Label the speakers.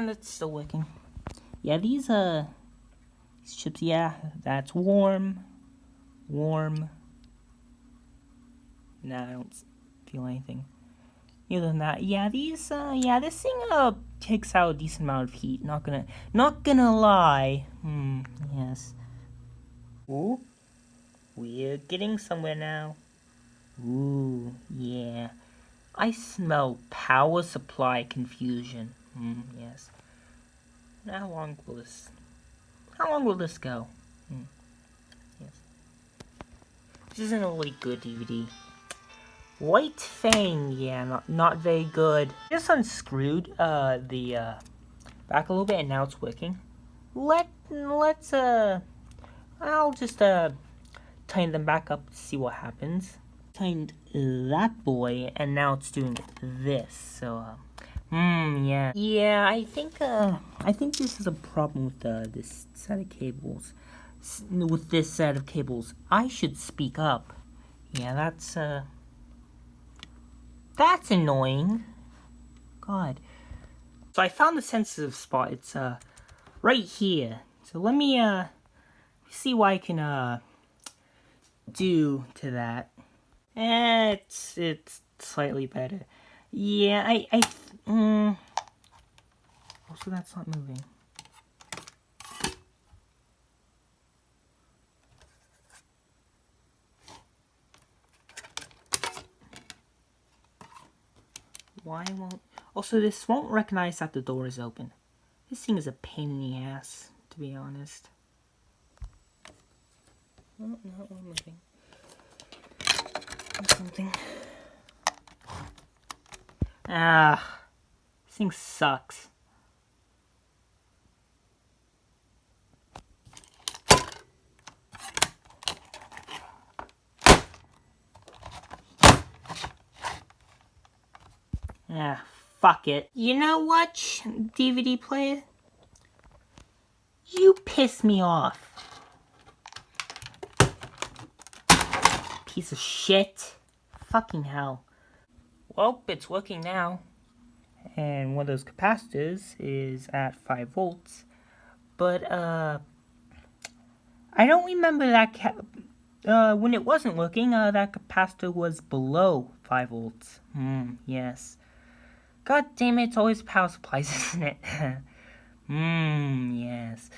Speaker 1: And it's still working. Yeah, these chips, yeah, that's warm. Warm. Nah, I don't feel anything. Other than that, yeah, this thing takes out a decent amount of heat. Not gonna lie. Yes. Ooh, we're getting somewhere now. Ooh, yeah. I smell power supply confusion. Yes. How long will this go? Yes. This isn't a really good DVD. White Fang, yeah, not very good. Just unscrewed the back a little bit, and now it's working. Let's I'll just tighten them back up to see what happens. Tightened that boy, and now it's doing this. So yeah, I think this is a problem with this set of cables. With this set of cables, I should speak up. Yeah, that's annoying. God. So I found the sensitive spot. It's right here. So let me see what I can do to that. It's slightly better. Yeah, also that's not moving. Why won't... Also, this won't recognize that the door is open. This thing is a pain in the ass, to be honest. Oh, no, we're moving. Something. This thing sucks. Fuck it. You know what, DVD player? You piss me off. Piece of shit. Fucking hell. Well, it's working now. And one of those capacitors is at 5 volts. But, I don't remember that when it wasn't working, that capacitor was below 5 volts. Yes. God damn it, it's always power supplies, isn't it? Yes.